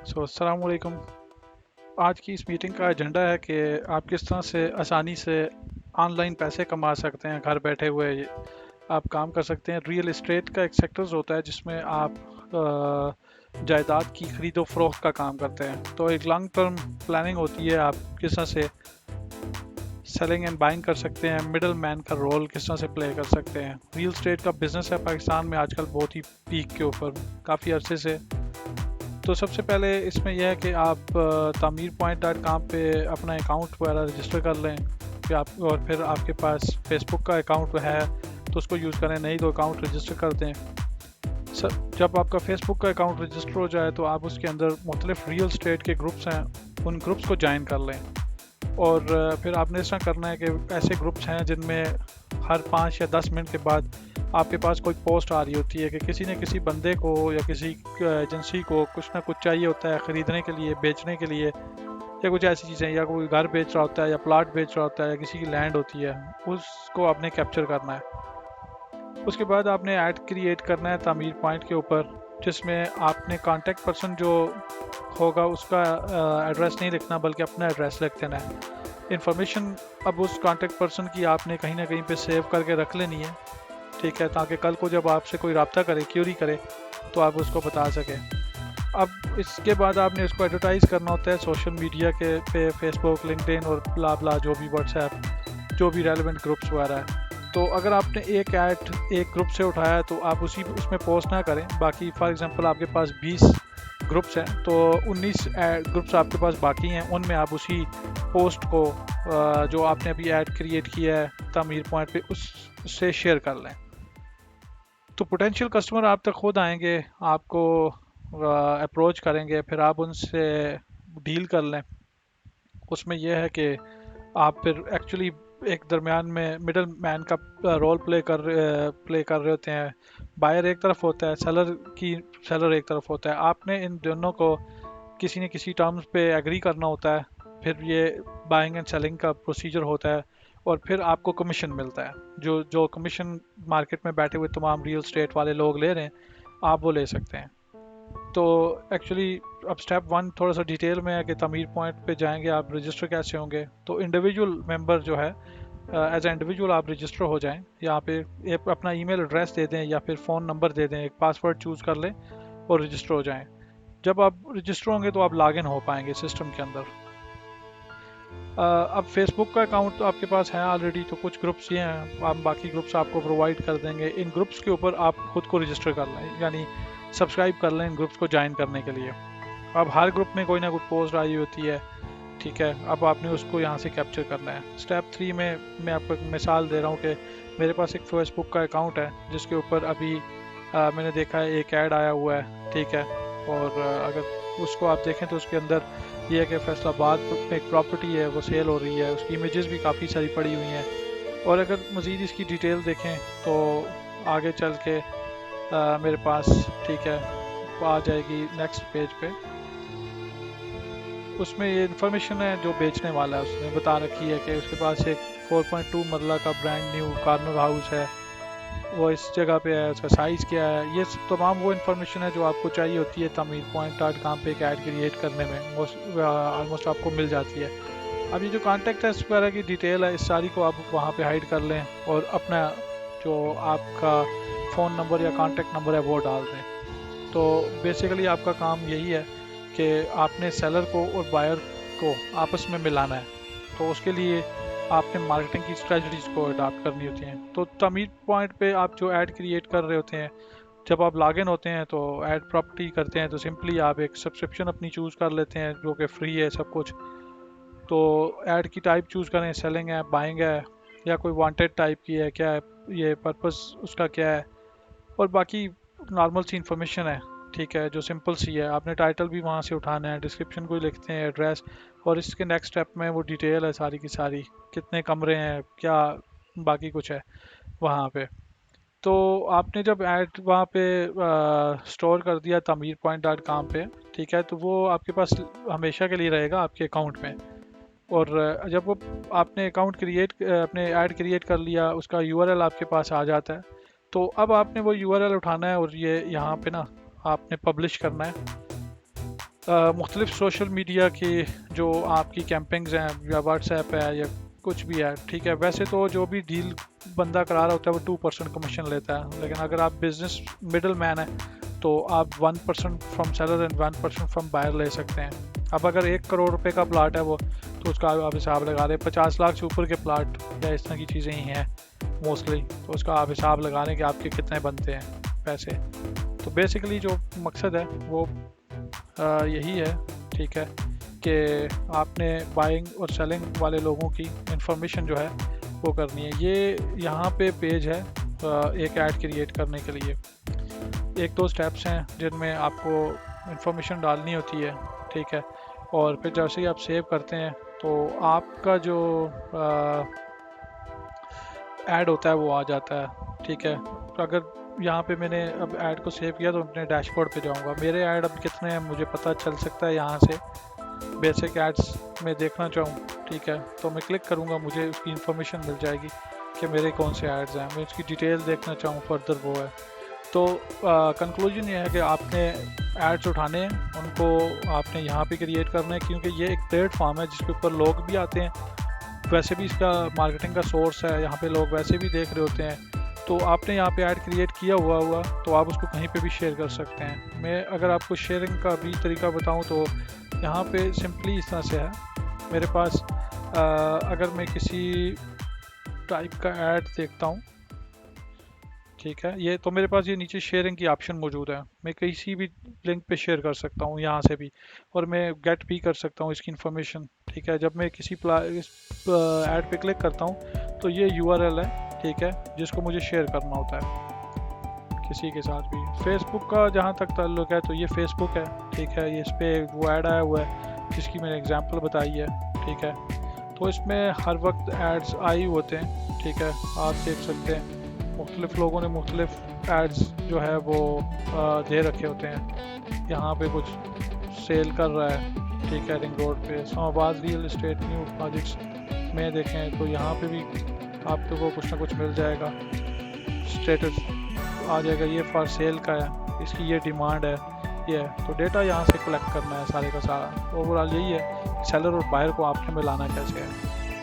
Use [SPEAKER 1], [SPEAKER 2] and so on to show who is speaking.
[SPEAKER 1] अस्सलाम वालेकुम। आज की इस मीटिंग का एजेंडा है कि आप किस तरह से आसानी से ऑनलाइन पैसे कमा सकते हैं घर बैठे हुए। आप काम कर सकते हैं। रियल एस्टेट का एक सेक्टर्स होता है जिसमें आप जायदाद की खरीदो फरोख्त का काम करते हैं। तो एक लॉन्ग टर्म प्लानिंग होती है, आप किस तरह से सेलिंग एंड बाइंग कर सकते हैं, मिडल मैन का रोल किस तरह से प्ले कर सकते हैं। रियल एस्टेट का बिजनेस है पाकिस्तान में आजकल बहुत ही पीक के ऊपर, काफ़ी अरसे से। तो सबसे पहले इसमें यह है कि आप तामीर पॉइंट डॉट कॉम पे अपना अकाउंट वगैरह रजिस्टर कर लें। फिर आपके पास फेसबुक का अकाउंट है तो उसको यूज़ करें, नहीं तो अकाउंट रजिस्टर कर दें। जब आपका फेसबुक का अकाउंट रजिस्टर हो जाए तो आप उसके अंदर मुख्तलिफ रियल स्टेट के ग्रुप्स हैं, उन ग्रुप्स को ज्वाइन कर लें। और फिर आपने इस तरह करना है कि ऐसे ग्रुप्स हैं जिनमें हर 5 या 10 मिनट के बाद आपके पास कोई पोस्ट आ रही होती है कि किसी न किसी बंदे को या किसी एजेंसी को कुछ ना कुछ चाहिए होता है ख़रीदने के लिए, बेचने के लिए, या कुछ ऐसी चीज़ें, या कोई घर बेच रहा होता है या प्लाट बेच रहा होता है या किसी की लैंड होती है, उसको आपने कैप्चर करना है। उसके बाद आपने ऐड क्रिएट करना है तामीर पॉइंट के ऊपर, जिसमें आपने कांटेक्ट पर्सन जो होगा उसका एड्रेस नहीं लिखना बल्कि अपना एड्रेस लिख देना है। इन्फॉर्मेशन अब उस कांटेक्ट पर्सन की आपने कहीं ना कहीं पे सेव करके रख लेनी है, ठीक है, ताकि कल को जब आपसे कोई रब्ता करे, क्यूरी करे, तो आप उसको बता सकें। अब इसके बाद आपने उसको एडवर्टाइज़ करना होता है सोशल मीडिया के पे, फेसबुक, लिंक्डइन और ब्ला ब्ला, जो भी व्हाट्सएप, जो भी रेलिवेंट ग्रुप्स वगैरह है। तो अगर आपने एक ऐड एक ग्रुप से उठाया है तो आप उसी उसमें पोस्ट ना करें। बाकी फॉर एग्जांपल आपके पास 20 ग्रुप्स हैं तो 19 ग्रुप्स आपके पास बाकी हैं, उनमें आप उसी पोस्ट को जो आपने अभी ऐड क्रिएट किया है तामीर पॉइंट पे, उससे शेयर कर लें। तो पोटेंशियल कस्टमर आप तक खुद आएंगे, आपको अप्रोच करेंगे, फिर आप उनसे डील कर लें। उसमें यह है कि आप फिर एक्चुअली एक दरमियान में मिडल मैन का रोल प्ले कर रहे होते हैं। बायर एक तरफ होता है, सेलर एक तरफ होता है। आपने इन दोनों को किसी न किसी टर्म्स पे एग्री करना होता है। फिर ये बाइंग एंड सेलिंग का प्रोसीजर होता है और फिर आपको कमीशन मिलता है। जो जो कमीशन मार्केट में बैठे हुए तमाम रियल स्टेट वाले लोग ले रहे हैं, आप वो ले सकते हैं। तो एक्चुअली अब स्टेप 1 थोड़ा सा डिटेल में है कि तामीर पॉइंट पे जाएंगे आप, रजिस्टर कैसे होंगे। तो इंडिविजुअल मेंबर जो है, एज ए इंडिविजुअल आप रजिस्टर हो जाएं। यहाँ पे अपना ईमेल एड्रेस दे दें या फिर फ़ोन नंबर दे दें, एक पासवर्ड चूज़ कर लें और रजिस्टर हो जाएं। जब आप रजिस्टर होंगे तो आप लॉगिन हो पाएंगे सिस्टम के अंदर। अब फेसबुक का अकाउंट तो आपके पास है ऑलरेडी, तो कुछ ग्रुप्स ये हैं, आप बाकी ग्रुप्स आपको प्रोवाइड कर देंगे। इन ग्रुप्स के ऊपर आप खुद को रजिस्टर कर लें, यानी सब्सक्राइब कर लें इन ग्रुप्स को ज्वाइन करने के लिए। अब हर ग्रुप में कोई ना कुछ पोस्ट आई होती है, ठीक है, अब आपने उसको यहाँ से कैप्चर करना है। स्टेप 3 में मैं आपको एक मिसाल दे रहा हूँ कि मेरे पास एक फेसबुक का अकाउंट है जिसके ऊपर अभी मैंने देखा है एक ऐड आया हुआ है, ठीक है। और अगर उसको आप देखें तो उसके अंदर ये है कि फैसलाबाद में एक प्रॉपर्टी है, वो सेल हो रही है, उसकी इमेजेस भी काफ़ी सारी पड़ी हुई हैं। और अगर मज़ीद इसकी डिटेल देखें तो आगे चल के मेरे पास, ठीक है, आ जाएगी नेक्स्ट पेज पे। उसमें ये इन्फॉर्मेशन है जो बेचने वाला है उसने बता रखी है कि उसके पास एक 4.2 मरला का ब्रांड न्यू कार्नर हाउस है, वो इस जगह पे है, उसका साइज़ क्या है, ये तमाम वो इन्फॉर्मेशन है जो आपको चाहिए होती है तामीर पॉइंट डॉट कॉम पे एक ऐड क्रिएट करने में, ऑलमोस्ट आपको मिल जाती है। अब ये जो कॉन्टेक्ट है वगैरह की डिटेल है, इस सारी को आप वहाँ पे हाइड कर लें और अपना जो आपका फ़ोन नंबर या कॉन्टेक्ट नंबर है वो डाल दें। तो बेसिकली आपका काम यही है कि आपने सेलर को और बायर को आपस में मिलाना है। तो उसके लिए आपने मार्केटिंग की स्ट्रेटजीज को अडाप्ट करनी होती हैं। तो तामीर पॉइंट पे आप जो ऐड क्रिएट कर रहे होते हैं, जब आप लॉगिन होते हैं तो ऐड प्रॉपर्टी करते हैं तो सिंपली आप एक सब्सक्रिप्शन अपनी चूज़ कर लेते हैं जो कि फ्री है सब कुछ। तो ऐड की टाइप चूज़ करें, सेलिंग है, बाइंग है, या कोई वांटेड टाइप की है, क्या है ये पर्पस उसका क्या है। और बाकी नॉर्मल सी इन्फॉर्मेशन है, ठीक है, जो सिंपल सी है। आपने टाइटल भी वहाँ से उठाना है, डिस्क्रिप्शन को ही लिखते हैं, एड्रेस, और इसके नेक्स्ट स्टेप में वो डिटेल है सारी की सारी, कितने कमरे हैं, क्या बाकी कुछ है वहाँ पे। तो आपने जब ऐड वहाँ पे स्टोर कर दिया तामीर पॉइंट डॉट कॉम पे, ठीक है, तो वो आपके पास हमेशा के लिए रहेगा आपके अकाउंट में। और जब वो आपने अकाउंट क्रिएट अपने ऐड क्रिएट कर लिया, उसका यूआरएल आपके पास आ जाता है। तो अब आपने वो यूआरएल उठाना है और ये यहाँ पे ना आपने पब्लिश करना है। मुख्तलिफ सोशल मीडिया की जो आपकी कैंपेन्स हैं या व्हाट्सएप है या कुछ भी है, ठीक है। वैसे तो जो भी डील बंदा करा रहा होता है वो 2% कमीशन लेता है, लेकिन अगर आप बिजनेस मिडल मैन है तो आप 1% from seller and 1% from buyer ले सकते हैं। अब अगर 1 करोड़ रुपए का प्लाट है वो, तो उसका आप हिसाब लगा लें, 50 लाख से ऊपर के प्लाट या इस तरह की चीज़ें ही हैं मोस्टली, तो उसका आप हिसाब लगा लें कि आपके कितने बनते हैं पैसे। तो बेसिकली जो मकसद है वो यही है, ठीक है, कि आपने बाइंग और सेलिंग वाले लोगों की इंफॉर्मेशन जो है वो करनी है। ये यहाँ पे पेज है एक ऐड क्रिएट करने के लिए। 1-2 स्टेप्स हैं जिनमें आपको इंफॉर्मेशन डालनी होती है, ठीक है। और फिर जैसे ही आप सेव करते हैं तो आपका जो ऐड होता है वो आ जाता है, ठीक है। तो अगर यहाँ पे मैंने अब ऐड को सेव किया तो अपने डैशबोर्ड पे जाऊँगा। मेरे ऐड अब कितने हैं मुझे पता चल सकता है यहाँ से, बेसिक एड्स में देखना चाहूँ, ठीक है, तो मैं क्लिक करूँगा, मुझे उसकी इन्फॉर्मेशन मिल जाएगी कि मेरे कौन से एड्स हैं। मैं उसकी डिटेल देखना चाहूँ फर्दर वो है। तो कंक्लूजन ये है कि आपने एड्स उठाने हैं, उनको आपने यहाँ पे क्रिएट करना है, क्योंकि ये एक प्लेटफॉर्म है जिसके ऊपर लोग भी आते हैं, वैसे भी इसका मार्केटिंग का सोर्स है, यहाँ पे लोग वैसे भी देख रहे होते हैं। तो आपने यहाँ पे ऐड क्रिएट किया हुआ तो आप उसको कहीं पे भी शेयर कर सकते हैं। मैं अगर आपको शेयरिंग का भी तरीका बताऊँ तो यहाँ पे सिंपली इस तरह से है। मेरे पास अगर मैं किसी टाइप का ऐड देखता हूँ, ठीक है, ये तो मेरे पास ये नीचे शेयरिंग की ऑप्शन मौजूद है। मैं किसी भी लिंक पे शेयर कर सकता हूँ यहाँ से भी, और मैं गेट भी कर सकता हूँ इसकी इन्फॉर्मेशन, ठीक है। जब मैं किसी इस ऐड पे क्लिक करता हूँ तो ये यूआरएल है, ठीक है, जिसको मुझे शेयर करना होता है किसी के साथ भी। फेसबुक का जहाँ तक ताल्लुक है तो ये फेसबुक है, ठीक है, ये इस पर वो ऐड आया हुआ है जिसकी मैंने एग्जांपल बताई है, ठीक है। तो इसमें हर वक्त एड्स आई होते हैं, ठीक है, आप देख सकते हैं मुख्तलिफ लोगों ने मुख्तलिफ एड्स जो है वो दे रखे होते हैं। यहाँ पे कुछ सेल कर रहा है, ठीक है, रिंग रोड पे Islamabad real estate new projects में देखें तो यहाँ पे भी आपको वो कुछ ना कुछ मिल जाएगा, स्टेटस आ जाएगा, ये फॉर सेल का है, इसकी ये डिमांड है, ये है। तो डेटा यहाँ से कलेक्ट करना है सारे का सारा। ओवरऑल यही है, सेलर और बायर को आपने मिलाना कैसे है।